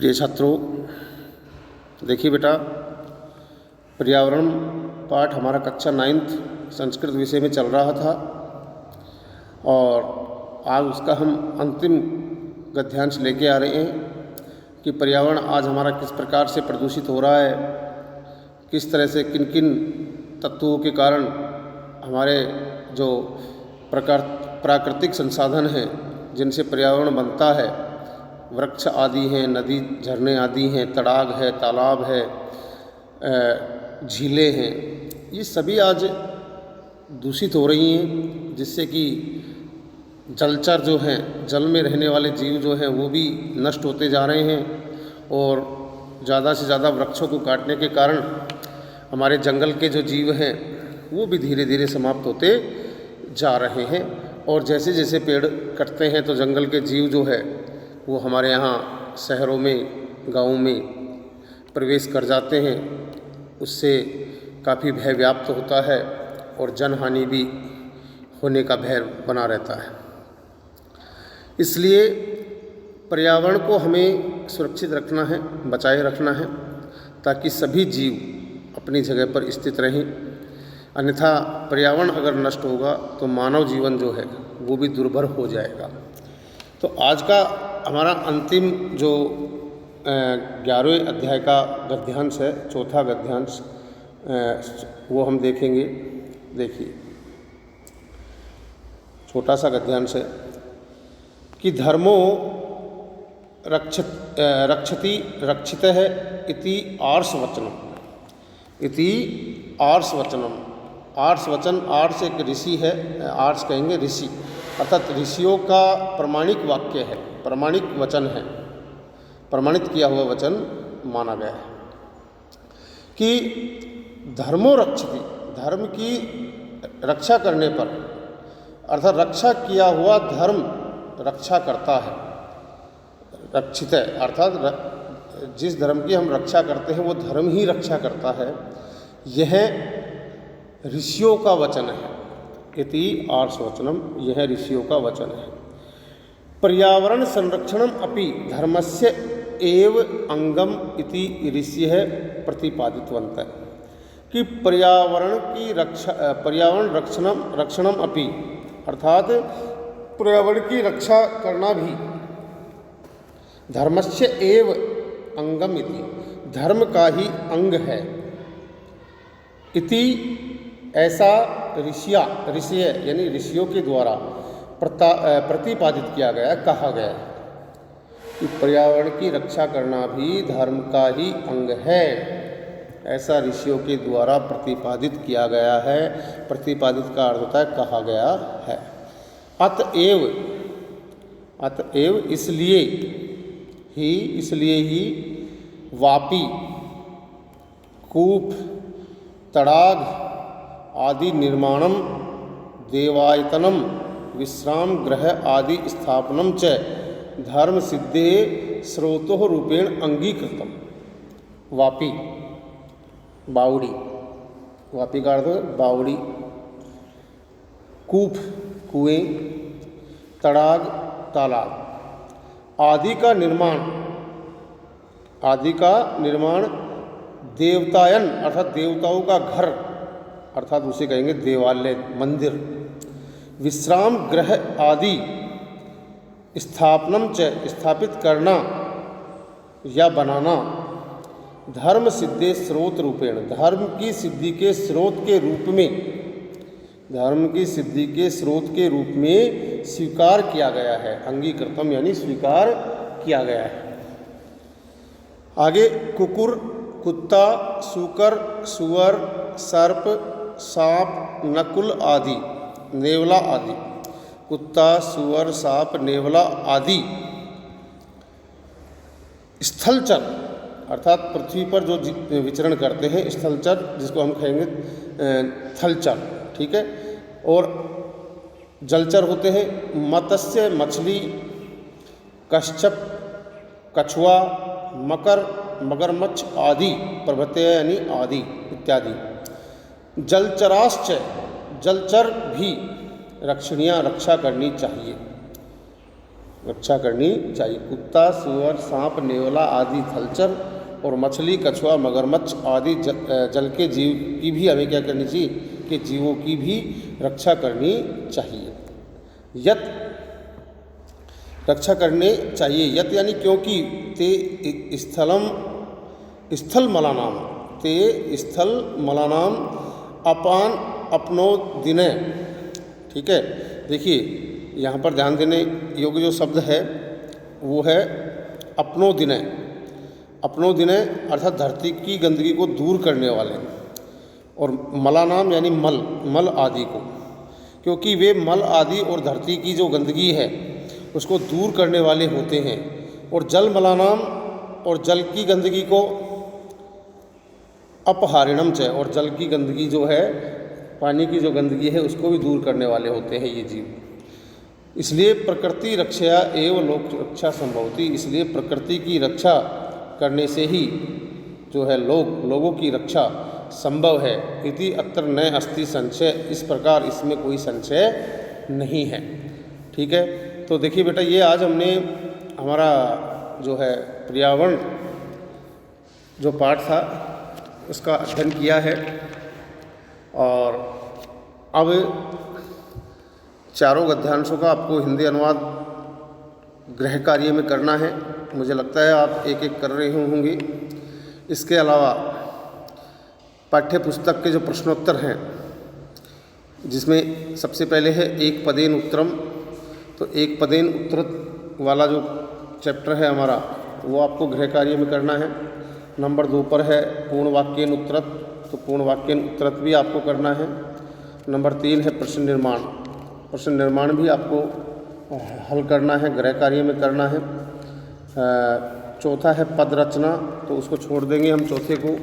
प्रिय छात्रों, देखिए बेटा, पर्यावरण पाठ हमारा कक्षा 9th संस्कृत विषय में चल रहा था और आज उसका हम अंतिम गद्यांश लेके आ रहे हैं कि पर्यावरण आज हमारा किस प्रकार से प्रदूषित हो रहा है, किस तरह से किन किन तत्वों के कारण हमारे जो प्राकृतिक संसाधन हैं जिनसे पर्यावरण बनता है, वृक्ष आदि हैं, नदी झरने आदि हैं, तड़ाग है, तालाब है, झीलें हैं, ये सभी आज दूषित हो रही हैं, जिससे कि जलचर जो हैं, जल में रहने वाले जीव जो हैं वो भी नष्ट होते जा रहे हैं और ज़्यादा से ज़्यादा वृक्षों को काटने के कारण हमारे जंगल के जो जीव हैं वो भी धीरे धीरे समाप्त होते जा रहे हैं। और जैसे जैसे पेड़ कटते हैं तो जंगल के जीव जो है वो हमारे यहाँ शहरों में, गाँवों में प्रवेश कर जाते हैं, उससे काफ़ी भय व्याप्त होता है और जनहानि भी होने का भय बना रहता है। इसलिए पर्यावरण को हमें सुरक्षित रखना है, बचाए रखना है, ताकि सभी जीव अपनी जगह पर स्थित रहें। अन्यथा पर्यावरण अगर नष्ट होगा तो मानव जीवन जो है वो भी दुर्भर हो जाएगा। तो आज का हमारा अंतिम जो 11वें अध्याय का गद्यांश है, चौथा गद्यांश, वो हम देखेंगे। देखिए, छोटा सा गद्यांश है कि धर्मो रक्षित है इति आर्षवचनम। इति आर्षवचनम, आर्षवचन, आर्ष एक ऋषि है, आर्ष कहेंगे ऋषि, अर्थात ऋषियों का प्रमाणिक वाक्य है, प्रमाणिक वचन है, प्रमाणित किया हुआ वचन माना गया है कि धर्मो रक्षति, धर्म की रक्षा करने पर, अर्थात रक्षा किया हुआ धर्म रक्षा करता है, रक्षित है, अर्थात जिस धर्म की हम रक्षा करते हैं वो धर्म ही रक्षा करता है। यह ऋषियों का वचन है। इति आर्षवचनम, यह ऋषियों का वचन है। पर्यावरण संरक्षणम अपि धर्मस्य एव अंगम इति ऋषिः प्रतिपादितवन्तः, कि पर्यावरण की रक्षा, पर्यावरण रक्षणम अपि, अर्थात पर्यावरण की रक्षा करना भी धर्मस्य एव अंगम इति, धर्म का ही अंग है। इति, ऐसा ऋषि यानी ऋषियों के द्वारा प्रतिपादित किया गया, कहा गया कि पर्यावरण की रक्षा करना भी धर्म का ही अंग है। ऐसा ऋषियों के द्वारा प्रतिपादित किया गया है। प्रतिपादित का अर्थ होता है कहा गया है। अतएव इसलिए ही वापी, कूप, तड़ाग आदि निर्माणम, देवायतनम, विश्राम गृह आदि स्थापनम च धर्म सिद्धे स्रोतो रूपेण अंगीकृतम। वापी, बावड़ी, वापी का अर्थ बावड़ी, कूप, कुएं, तड़ाग, तालाब आदि का निर्माण, देवतायन अर्थात देवताओं का घर, अर्थात उसे कहेंगे देवालय, मंदिर, विश्राम गृह आदि स्थापनम च, स्थापित करना या बनाना, धर्म सिद्धे स्रोत रूपेण, धर्म की सिद्धि के स्रोत के रूप में, धर्म की सिद्धि के स्रोत के रूप में स्वीकार किया गया है। अंगीकृतम यानी स्वीकार किया गया है। आगे कुकुर, कुत्ता, सूकर, सुअर, सर्प, सांप, नकुल आदि, नेवला आदि, कुत्ता, सुअर, सांप, नेवला आदि स्थलचर, अर्थात पृथ्वी पर जो विचरण करते हैं, स्थलचर, जिसको हम कहेंगे थलचर, ठीक है। और जलचर होते हैं मत्स्य, मछली, कच्छप, कछुआ, मकर, मगरमच्छ आदि, प्रभृतय यानी आदि इत्यादि। जलचराश्च, जलचर भी रक्षा करनी चाहिए। रक्षा करनी चाहिए। कुत्ता, सूअर, सांप, नेवला आदि थलचर और मछली, कछुआ, मगरमच्छ आदि जल के जीव की भी हमें क्या करनी चाहिए कि जीवों की भी रक्षा करनी चाहिए। यत रक्षा करने चाहिए, यत यानी क्योंकि ते स्थल मलानाम, ते स्थल मलानाम अपान अपनो दिने। ठीक है, देखिए यहाँ पर ध्यान देने योग्य जो शब्द है वो है अपनो दिने। अपनो दिने अर्थात धरती की गंदगी को दूर करने वाले, और मलानाम यानी मल आदि को, क्योंकि वे मल आदि और धरती की जो गंदगी है उसको दूर करने वाले होते हैं। और जल मलानाम, और जल की गंदगी को अपहारिणम च, और जल की गंदगी जो है, पानी की जो गंदगी है उसको भी दूर करने वाले होते हैं ये जीव। इसलिए प्रकृति रक्षा एवं लोक रक्षा संभवती, इसलिए प्रकृति की रक्षा करने से ही जो है लोगों की रक्षा संभव है। इति अत्र न अस्ति संशय, इस प्रकार इसमें कोई संशय नहीं है। ठीक है, तो देखिए बेटा, ये आज हमने हमारा जो है पर्यावरण जो पाठ था उसका अध्ययन किया है, और अब चारों गद्यांशों का आपको हिंदी अनुवाद गृह कार्य में करना है। मुझे लगता है आप एक एक कर रहे होंगे। इसके अलावा पाठ्य पुस्तक के जो प्रश्नोत्तर हैं, जिसमें सबसे पहले है एक पदेन उत्तरम, तो एक पदेन उत्तरत वाला जो चैप्टर है हमारा वो आपको गृह कार्य में करना है। नंबर 2 पर है पूर्ण वाक्यन उत्तरत, तो पूर्ण वाक्यन उत्तरत भी आपको करना है। नंबर 3 है प्रश्न निर्माण, प्रश्न निर्माण भी आपको हल करना है, गृह कार्य में करना है। चौथा है पद रचना, तो उसको छोड़ देंगे हम चौथे को।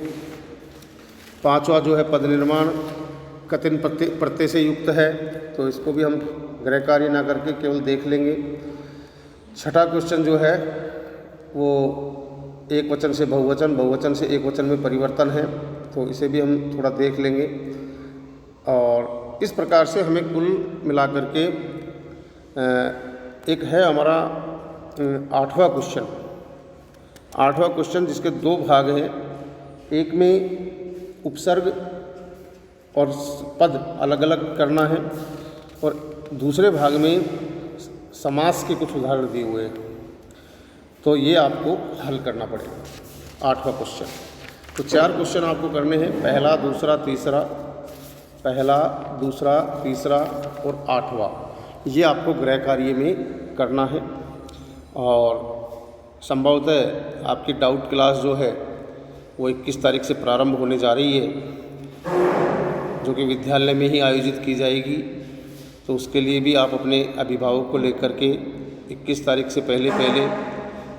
5वां जो है पद निर्माण कथिन प्रत्यय से युक्त है, तो इसको भी हम गृह कार्य ना करके केवल देख लेंगे। 6ठा क्वेश्चन जो है वो एक वचन से बहुवचन, बहुवचन से एक वचन में परिवर्तन है, तो इसे भी हम थोड़ा देख लेंगे। और इस प्रकार से हमें कुल मिलाकर के एक है हमारा 8वां क्वेश्चन, 8वां क्वेश्चन जिसके 2 भाग हैं। एक में उपसर्ग और पद अलग अलग करना है, और दूसरे भाग में समास के कुछ उदाहरण दिए हुए हैं, तो ये आपको हल करना पड़ेगा 8वां क्वेश्चन। तो 4 क्वेश्चन आपको करने हैं, पहला, दूसरा, तीसरा, पहला, दूसरा, तीसरा और 8वां, ये आपको गृह कार्य में करना है। और संभवतः आपकी डाउट क्लास जो है वो 21 तारीख से प्रारंभ होने जा रही है, जो कि विद्यालय में ही आयोजित की जाएगी। तो उसके लिए भी आप अपने अभिभावक को लेकर के 21 तारीख से पहले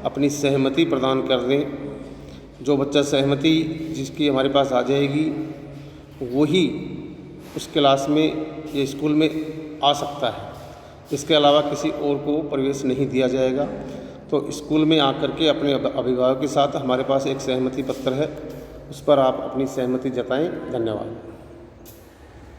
अपनी सहमति प्रदान कर दें। जो बच्चा सहमति जिसकी हमारे पास आ जाएगी वही उस क्लास में या स्कूल में आ सकता है, इसके अलावा किसी और को प्रवेश नहीं दिया जाएगा। तो स्कूल में आकर के अपने अभिभावक के साथ हमारे पास एक सहमति पत्र है, उस पर आप अपनी सहमति जताएं। धन्यवाद।